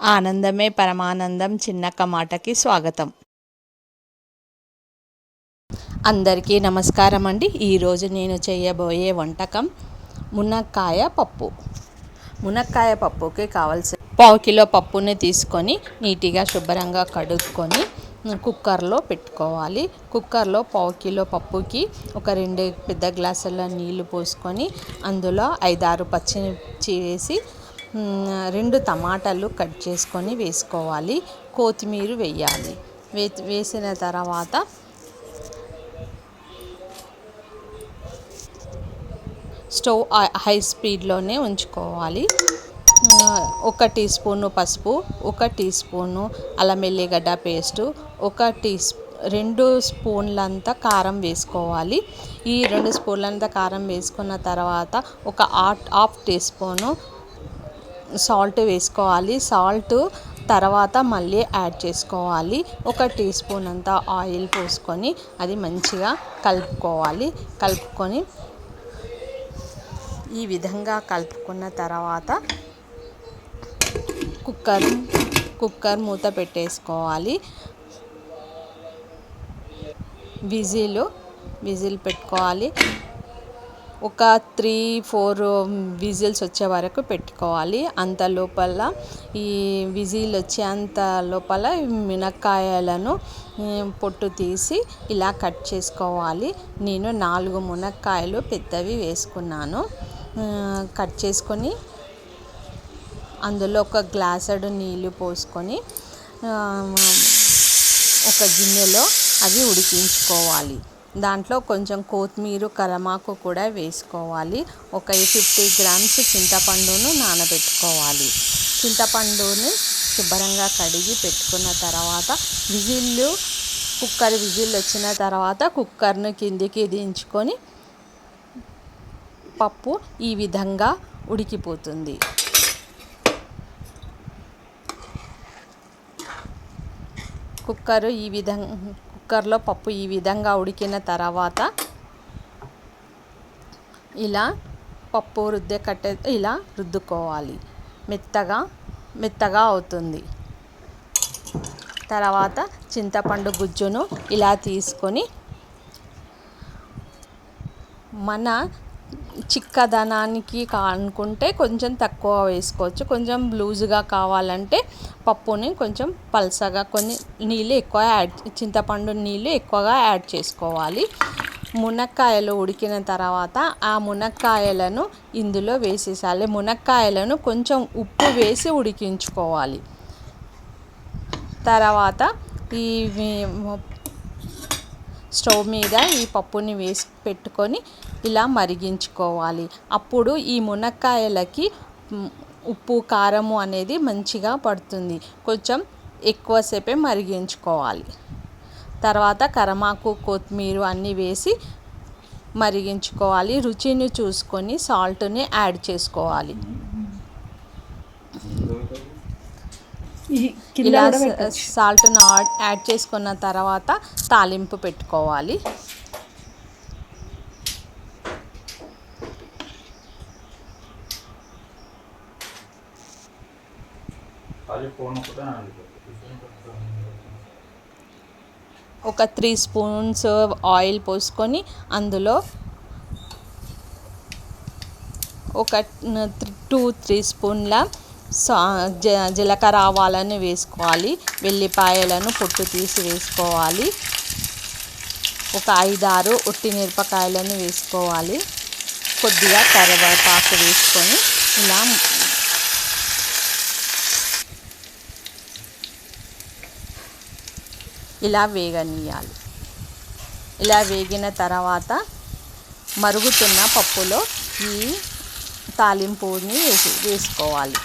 ఆనందమే పరమానందం చిన్నక్క మాటకి స్వాగతం. అందరికీ నమస్కారం అండి. ఈరోజు నేను చేయబోయే వంటకం మునక్కాయ పప్పు. మునక్కాయ పప్పుకి కావాల్సిన 1/2 కిలో పప్పుని తీసుకొని నీట్గా శుభ్రంగా కడుక్కొని కుక్కర్లో పెట్టుకోవాలి. కుక్కర్లో 1/2 కిలో పప్పుకి ఒక 2 పెద్ద గ్లాసుల నీళ్లు పోసుకొని అందులో 5-6 పచ్చిమిర్చి వేసి 2 టమాటాలు కట్ చేసుకొని వేసుకోవాలి. కొత్తిమీర వేయాలి. వేసిన తర్వాత స్టవ్ హై స్పీడ్లోనే ఉంచుకోవాలి. 1 టీ స్పూను పసుపు, 1 టీ స్పూను అల్లం వెల్లిగడ్డ పేస్టు, 2 స్పూన్లంత కారం వేసుకోవాలి. ఈ 2 స్పూన్లంత కారం వేసుకున్న తర్వాత ఒక హాఫ్ టీ స్పూను సాల్ట్ వేసుకోవాలి. సాల్ట్ తర్వాత మళ్ళీ యాడ్ చేసుకోవాలి. 1 టీ స్పూన్ అంత ఆయిల్ పోసుకొని అది మంచిగా కలుపుకోవాలి. కలుపుకొని ఈ విధంగా కలుపుకున్న తర్వాత కుక్కర్ మూత పెట్టేసుకోవాలి. విజిల్ పెట్టుకోవాలి. ఒక 3-4 విజిల్స్ వచ్చే వరకు పెట్టుకోవాలి. అంత లోపల ఈ విజిల్ వచ్చేంత లోపల మునక్కాయలను పొట్టు తీసి ఇలా కట్ చేసుకోవాలి. నేను 4 మునక్కాయలు పెద్దవి వేసుకున్నాను. కట్ చేసుకొని అందులో ఒక గ్లాసుడు నీళ్ళు పోసుకొని ఒక గిన్నెలో అవి ఉడికించుకోవాలి. దాంట్లో కొంచెం కొత్తిమీర కరివేపాకు కూడా వేసుకోవాలి. ఒక 50 గ్రామ్స్ చింతపండును నానబెట్టుకోవాలి. చింతపండుని శుభ్రంగా కడిగి పెట్టుకున్న తర్వాత కుక్కర్ విజిల్ వచ్చిన తర్వాత కుక్కర్ను కిందికి దించుకొని పప్పు ఈ విధంగా ఉడికిపోతుంది. కుక్కర్లో పప్పు ఈ విధంగా ఉడికిన తర్వాత ఇలా పప్పు ఇలా రుద్దుకోవాలి. మెత్తగా అవుతుంది. తర్వాత చింతపండు గుజ్జును ఇలా తీసుకొని మన చిక్కదనానికి అనుకుంటే కొంచెం తక్కువ వేసుకోవచ్చు. కొంచెం లూజుగా కావాలంటే పప్పుని కొంచెం పల్చగా చింతపండు నీళ్ళు ఎక్కువగా యాడ్ చేసుకోవాలి. మునక్కాయలు ఉడికిన తర్వాత ఆ మునక్కాయలను ఇందులో వేసేసాలి. మునక్కాయలను కొంచెం ఉప్పు వేసి ఉడికించుకోవాలి. తర్వాత ఈ స్టవ్ మీద ఈ పప్పుని వేసి పెట్టుకొని ఇలా మరిగించుకోవాలి. అప్పుడు ఈ మునక్కాయలకి ఉప్పు కారము అనేది మంచిగా పడుతుంది. కొంచెం ఎక్కువసేపే మరిగించుకోవాలి. తర్వాత కరివేపాకు కొత్తిమీర అన్నీ వేసి మరిగించుకోవాలి. రుచిని చూసుకొని సాల్ట్ని యాడ్ చేసుకోవాలి. ఇలా సాల్ట్ను యాడ్ చేసుకున్న తర్వాత తాలింపు పెట్టుకోవాలి. ఒక 3 స్పూన్స్ ఆయిల్ పోసుకొని అందులో ఒక 2-3 స్పూన్ల జీలకర్ర ఆవాలను వేసుకోవాలి. వెల్లిపాయలను పొట్టు తీసి వేసుకోవాలి. ఒక 5-6 ఒట్టి మిరపకాయలను వేసుకోవాలి. కొద్దిగా కరివేపాకు వేసుకొని ఇలా వేగనియాలి. ఇలా వేగిన తర్వాత మరుగుతున్న పప్పులో ఈ తాలింపుని వేసుకోవాలి.